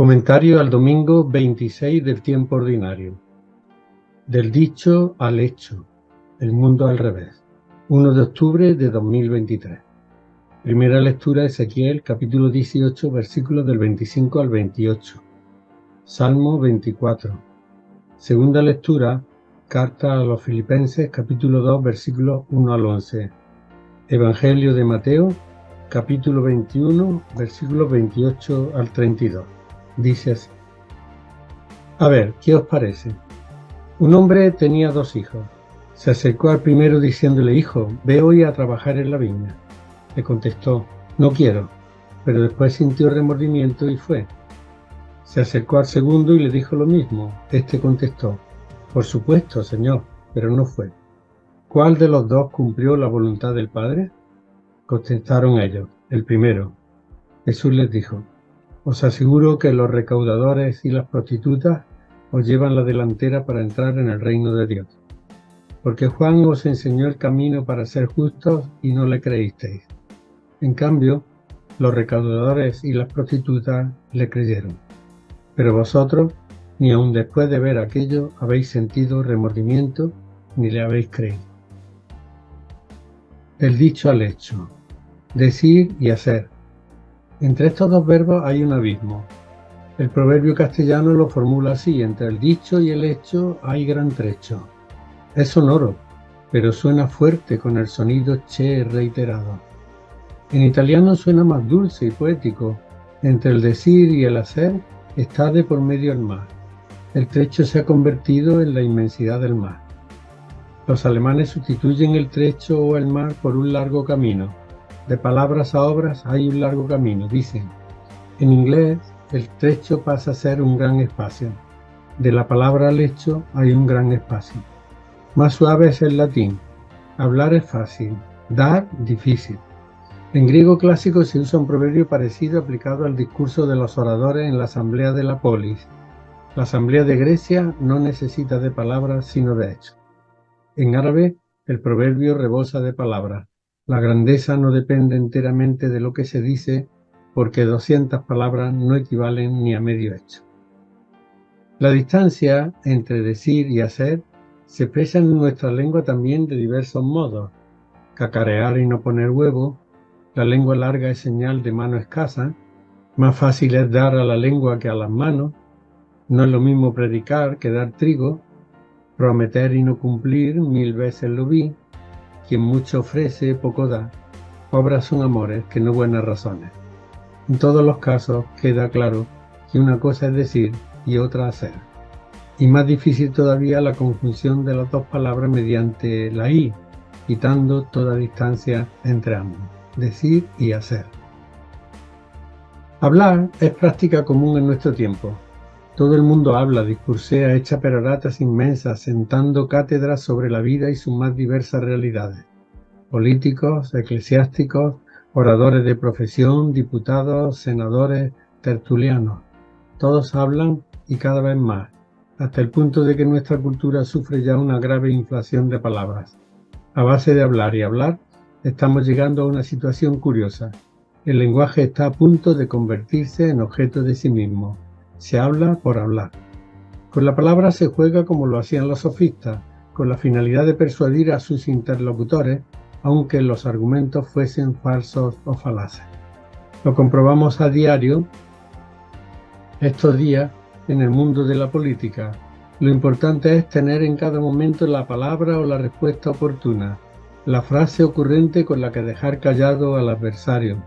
Comentario al domingo 26 del tiempo ordinario. Del dicho al hecho. El mundo al revés. 1 de octubre de 2023. Primera lectura, Ezequiel, capítulo 18, versículos del 25 al 28. Salmo 24. Segunda lectura, carta a los Filipenses, capítulo 2, versículos 1 al 11. Evangelio de Mateo, capítulo 21, versículos 28 al 32. Dice así. A ver, ¿qué os parece? Un hombre tenía 2 hijos. Se acercó al primero diciéndole: hijo, ve hoy a trabajar en la viña. Le contestó: no quiero, pero después sintió remordimiento y fue. Se acercó al segundo y le dijo lo mismo. Este contestó: por supuesto, señor, pero no fue. ¿Cuál de los 2 cumplió la voluntad del Padre? Contestaron ellos: el primero. Jesús les dijo: os aseguro que los recaudadores y las prostitutas os llevan la delantera para entrar en el reino de Dios. Porque Juan os enseñó el camino para ser justos y no le creísteis. En cambio, los recaudadores y las prostitutas le creyeron. Pero vosotros, ni aun después de ver aquello, habéis sentido remordimiento ni le habéis creído. Del dicho al hecho. Decir y hacer. Entre estos 2 verbos hay un abismo. El proverbio castellano lo formula así: entre el dicho y el hecho hay gran trecho. Es sonoro, pero suena fuerte con el sonido che reiterado. En italiano suena más dulce y poético. Entre el decir y el hacer está de por medio el mar. El trecho se ha convertido en la inmensidad del mar. Los alemanes sustituyen el trecho o el mar por un largo camino. De palabras a obras hay un largo camino, dicen. En inglés, el trecho pasa a ser un gran espacio. De la palabra al hecho hay un gran espacio. Más suave es el latín. Hablar es fácil, dar difícil. En griego clásico se usa un proverbio parecido aplicado al discurso de los oradores en la asamblea de la polis. La asamblea de Grecia no necesita de palabras sino de hechos. En árabe, el proverbio rebosa de palabras. La grandeza no depende enteramente de lo que se dice, porque 200 palabras no equivalen ni a medio hecho. La distancia entre decir y hacer se expresa en nuestra lengua también de diversos modos. Cacarear y no poner huevo, la lengua larga es señal de mano escasa, más fácil es dar a la lengua que a las manos, no es lo mismo predicar que dar trigo, prometer y no cumplir, 1000 veces lo vi, quien mucho ofrece, poco da, obras son amores que no buenas razones. En todos los casos queda claro que una cosa es decir y otra hacer. Y más difícil todavía la conjunción de las 2 palabras mediante la i, quitando toda distancia entre ambos. Decir y hacer. Hablar es práctica común en nuestro tiempo. Todo el mundo habla, discursea, echa peroratas inmensas, sentando cátedras sobre la vida y sus más diversas realidades. Políticos, eclesiásticos, oradores de profesión, diputados, senadores, tertulianos. Todos hablan y cada vez más, hasta el punto de que nuestra cultura sufre ya una grave inflación de palabras. A base de hablar y hablar, estamos llegando a una situación curiosa. El lenguaje está a punto de convertirse en objeto de sí mismo. Se habla por hablar. Con la palabra se juega como lo hacían los sofistas, con la finalidad de persuadir a sus interlocutores, aunque los argumentos fuesen falsos o falaces. Lo comprobamos a diario estos días en el mundo de la política. Lo importante es tener en cada momento la palabra o la respuesta oportuna, la frase ocurrente con la que dejar callado al adversario.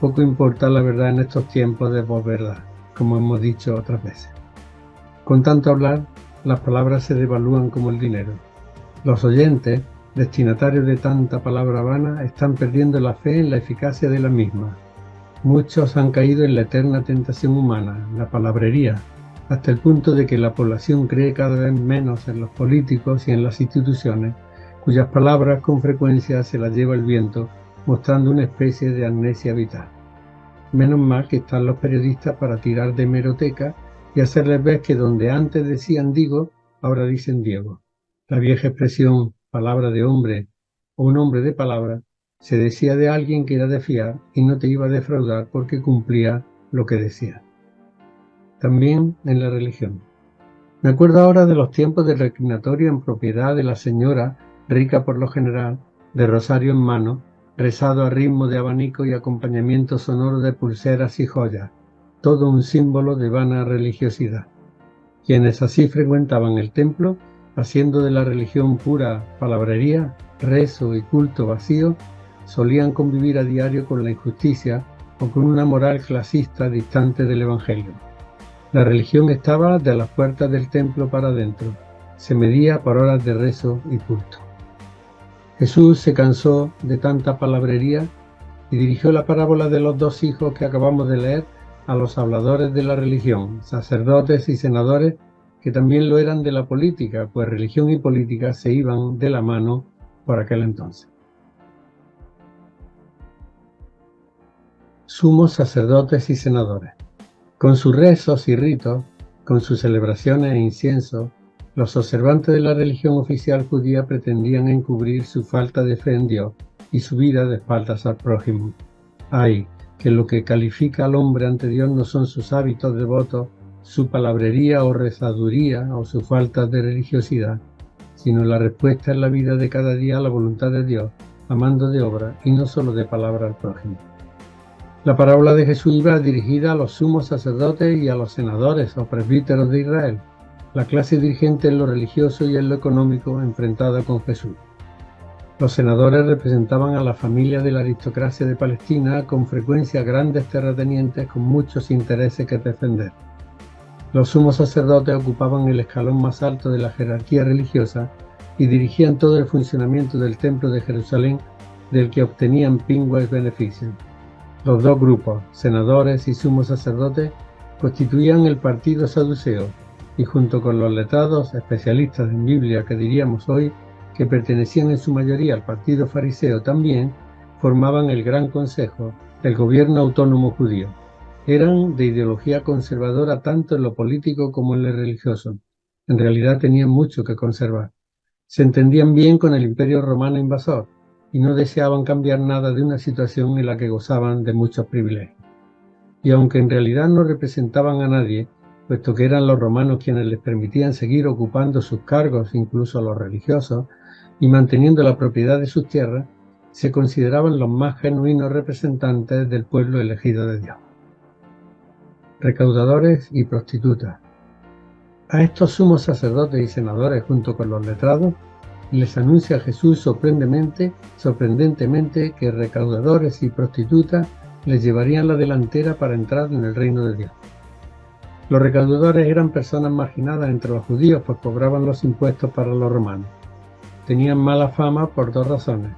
Poco importa la verdad en estos tiempos de posverdad, como hemos dicho otras veces. Con tanto hablar, las palabras se devalúan como el dinero. Los oyentes, destinatarios de tanta palabra vana, están perdiendo la fe en la eficacia de la misma. Muchos han caído en la eterna tentación humana, la palabrería, hasta el punto de que la población cree cada vez menos en los políticos y en las instituciones, cuyas palabras con frecuencia se las lleva el viento, mostrando una especie de amnesia vital. Menos mal que están los periodistas para tirar de hemeroteca y hacerles ver que donde antes decían digo, ahora dicen Diego. La vieja expresión palabra de hombre o un hombre de palabra se decía de alguien que era de fiar y no te iba a defraudar porque cumplía lo que decía. también en la religión. Me acuerdo ahora de los tiempos del reclinatorio en propiedad de la señora, rica por lo general, de rosario en mano, rezado a ritmo de abanico y acompañamiento sonoro de pulseras y joyas, todo un símbolo de vana religiosidad. Quienes así frecuentaban el templo, haciendo de la religión pura palabrería, rezo y culto vacío, solían convivir a diario con la injusticia o con una moral clasista distante del Evangelio. La religión estaba de las puertas del templo para adentro, se medía por horas de rezo y culto. Jesús se cansó de tanta palabrería y dirigió la parábola de los dos hijos que acabamos de leer a los habladores de la religión, sacerdotes y senadores que también lo eran de la política, pues religión y política se iban de la mano por aquel entonces. Sumos sacerdotes y senadores. Con sus rezos y ritos, con sus celebraciones e inciensos, los observantes de la religión oficial judía pretendían encubrir su falta de fe en Dios y su vida de espaldas al prójimo. Ay, que lo que califica al hombre ante Dios no son sus hábitos devotos, su palabrería o rezaduría o su falta de religiosidad, sino la respuesta en la vida de cada día a la voluntad de Dios, amando de obra y no solo de palabra al prójimo. La parábola de Jesús iba dirigida a los sumos sacerdotes y a los senadores o presbíteros de Israel, la clase dirigente en lo religioso y en lo económico enfrentada con Jesús. Los senadores representaban a la familia de la aristocracia de Palestina, con frecuencia grandes terratenientes con muchos intereses que defender. Los sumos sacerdotes ocupaban el escalón más alto de la jerarquía religiosa y dirigían todo el funcionamiento del templo de Jerusalén, del que obtenían pingües beneficios. Los dos grupos, senadores y sumos sacerdotes, constituían el partido saduceo y junto con los letrados especialistas en Biblia que diríamos hoy, que pertenecían en su mayoría al partido fariseo también, formaban el Gran Consejo, el gobierno autónomo judío. Eran de ideología conservadora tanto en lo político como en lo religioso. En realidad tenían mucho que conservar. Se entendían bien con el Imperio Romano invasor y no deseaban cambiar nada de una situación en la que gozaban de muchos privilegios. Y aunque en realidad no representaban a nadie, puesto que eran los romanos quienes les permitían seguir ocupando sus cargos, incluso los religiosos, y manteniendo la propiedad de sus tierras, se consideraban los más genuinos representantes del pueblo elegido de Dios. Recaudadores y prostitutas. A estos sumos sacerdotes y senadores, junto con los letrados, les anuncia Jesús sorprendentemente que recaudadores y prostitutas les llevarían la delantera para entrar en el reino de Dios. Los recaudadores eran personas marginadas entre los judíos, pues cobraban los impuestos para los romanos. Tenían mala fama por dos razones.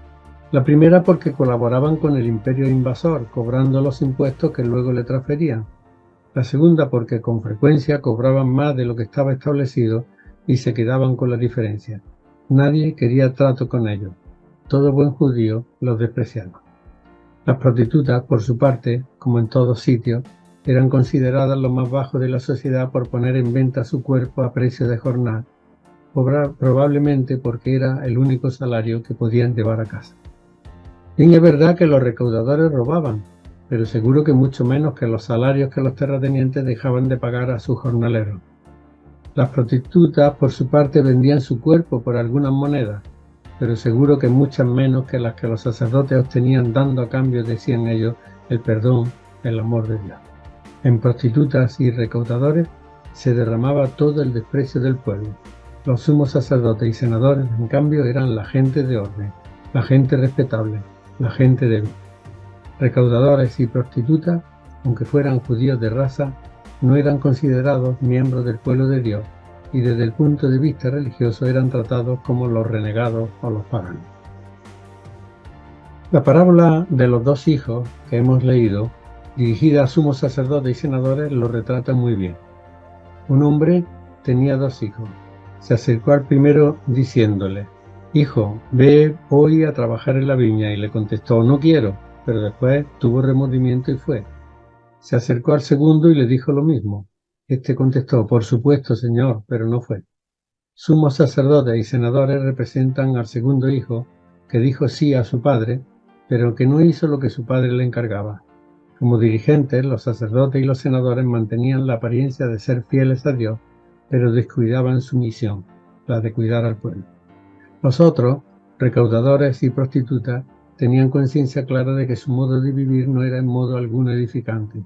La primera porque colaboraban con el imperio invasor, cobrando los impuestos que luego le transferían. La segunda porque con frecuencia cobraban más de lo que estaba establecido y se quedaban con la diferencia. Nadie quería trato con ellos. Todo buen judío los despreciaba. Las prostitutas, por su parte, como en todos sitios, eran consideradas lo más bajo de la sociedad por poner en venta su cuerpo a precio de jornal, probablemente porque era el único salario que podían llevar a casa. Bien, es verdad que los recaudadores robaban, pero seguro que mucho menos que los salarios que los terratenientes dejaban de pagar a sus jornaleros. Las prostitutas, por su parte, vendían su cuerpo por algunas monedas, pero seguro que muchas menos que las que los sacerdotes obtenían dando a cambio, decían ellos, el perdón, el amor de Dios. En prostitutas y recaudadores se derramaba todo el desprecio del pueblo. Los sumos sacerdotes y senadores, en cambio, eran la gente de orden, la gente respetable, la gente débil. Recaudadores y prostitutas, aunque fueran judíos de raza, no eran considerados miembros del pueblo de Dios y desde el punto de vista religioso eran tratados como los renegados o los paganos. La parábola de los dos hijos que hemos leído, dirigida a sumos sacerdotes y senadores, lo retrata muy bien. Un hombre tenía dos hijos. Se acercó al primero diciéndole: «Hijo, ve hoy a trabajar en la viña», y le contestó: «No quiero», pero después tuvo remordimiento y fue. Se acercó al segundo y le dijo lo mismo. Este contestó: «Por supuesto, señor», pero no fue. Sumos sacerdotes y senadores representan al segundo hijo, que dijo sí a su padre, pero que no hizo lo que su padre le encargaba. Como dirigentes, los sacerdotes y los senadores mantenían la apariencia de ser fieles a Dios, pero descuidaban su misión, la de cuidar al pueblo. Los otros, recaudadores y prostitutas, tenían conciencia clara de que su modo de vivir no era en modo alguno edificante.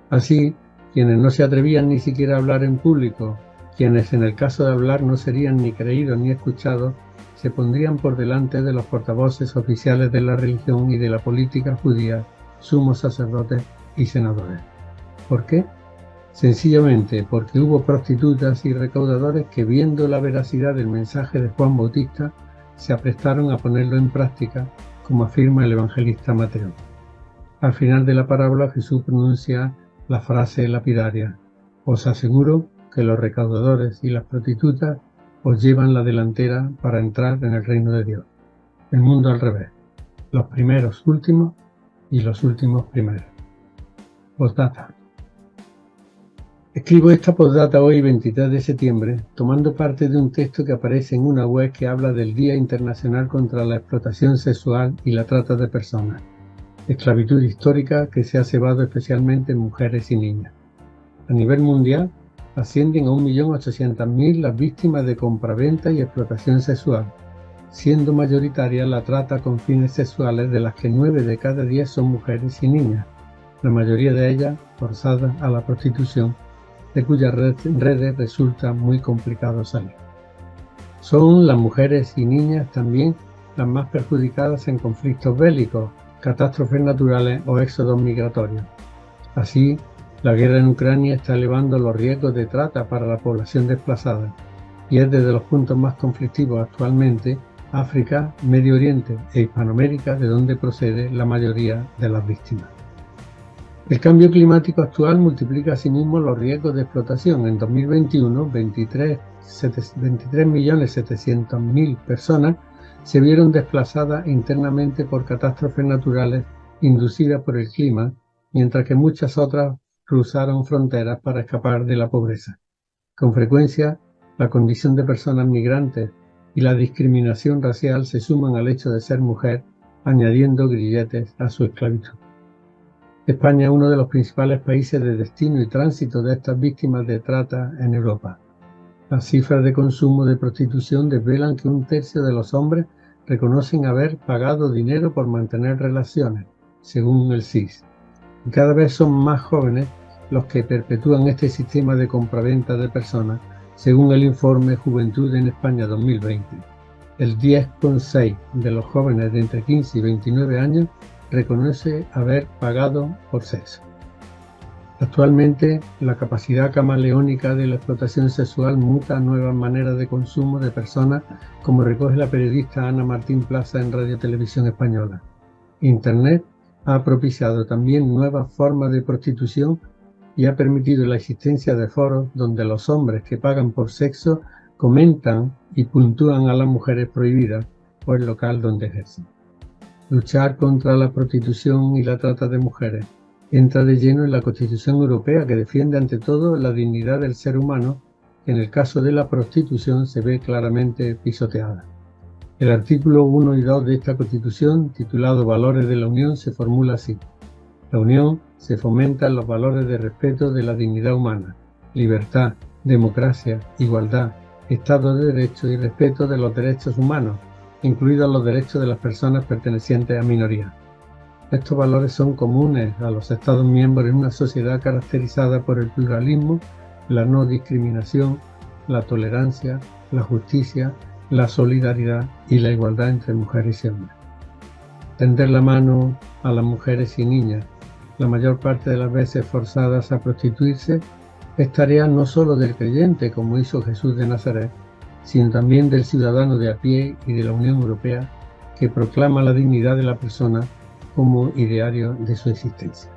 Así, quienes no se atrevían ni siquiera a hablar en público, quienes en el caso de hablar no serían ni creídos ni escuchados, se pondrían por delante de los portavoces oficiales de la religión y de la política judía, sumos sacerdotes y senadores. ¿Por qué? Sencillamente porque hubo prostitutas y recaudadores que, viendo la veracidad del mensaje de Juan Bautista, se aprestaron a ponerlo en práctica, como afirma el evangelista Mateo. Al final de la parábola, Jesús pronuncia la frase lapidaria: os aseguro que los recaudadores y las prostitutas os llevan la delantera para entrar en el reino de Dios. El mundo al revés: los primeros últimos y los últimos primeros. Postdata. Escribo esta postdata hoy, 23 de septiembre, tomando parte de un texto que aparece en una web que habla del Día Internacional contra la Explotación Sexual y la Trata de Personas, esclavitud histórica que se ha cebado especialmente en mujeres y niñas. A nivel mundial, ascienden a 1.800.000 las víctimas de compraventa y explotación sexual, siendo mayoritaria la trata con fines sexuales, de las que 9 de cada 10 son mujeres y niñas, la mayoría de ellas forzadas a la prostitución, de cuyas redes resulta muy complicado salir. Son las mujeres y niñas también las más perjudicadas en conflictos bélicos, catástrofes naturales o éxodos migratorios. Así, la guerra en Ucrania está elevando los riesgos de trata para la población desplazada, y es desde los puntos más conflictivos actualmente África, Medio Oriente e Hispanoamérica de donde procede la mayoría de las víctimas. El cambio climático actual multiplica asimismo los riesgos de explotación. En 2021, 23.700.000 personas se vieron desplazadas internamente por catástrofes naturales inducidas por el clima, mientras que muchas otras cruzaron fronteras para escapar de la pobreza. Con frecuencia, la condición de personas migrantes y la discriminación racial se suman al hecho de ser mujer, añadiendo grilletes a su esclavitud. España es uno de los principales países de destino y tránsito de estas víctimas de trata en Europa. Las cifras de consumo de prostitución desvelan que 1/3 de los hombres reconocen haber pagado dinero por mantener relaciones, según el CIS. Y cada vez son más jóvenes los que perpetúan este sistema de compraventa de personas, según el informe Juventud en España 2020. El 10,6% de los jóvenes de entre 15 y 29 años reconoce haber pagado por sexo. Actualmente, la capacidad camaleónica de la explotación sexual muta a nuevas maneras de consumo de personas, como recoge la periodista Ana Martín Plaza en Radio Televisión Española. Internet ha propiciado también nuevas formas de prostitución y ha permitido la existencia de foros donde los hombres que pagan por sexo comentan y puntúan a las mujeres prohibidas o el local donde ejercen. Luchar contra la prostitución y la trata de mujeres entra de lleno en la Constitución Europea, que defiende ante todo la dignidad del ser humano, que en el caso de la prostitución se ve claramente pisoteada. El artículo 1 y 2 de esta Constitución, titulado Valores de la Unión, se formula así: la Unión se fomenta en los valores de respeto de la dignidad humana, libertad, democracia, igualdad, Estado de Derecho y respeto de los derechos humanos, incluidos los derechos de las personas pertenecientes a minorías. Estos valores son comunes a los Estados miembros en una sociedad caracterizada por el pluralismo, la no discriminación, la tolerancia, la justicia, la solidaridad y la igualdad entre mujeres y hombres. Tender la mano a las mujeres y niñas, la mayor parte de las veces forzadas a prostituirse, es tarea no solo del creyente, como hizo Jesús de Nazaret, sino también del ciudadano de a pie y de la Unión Europea, que proclama la dignidad de la persona como ideario de su existencia.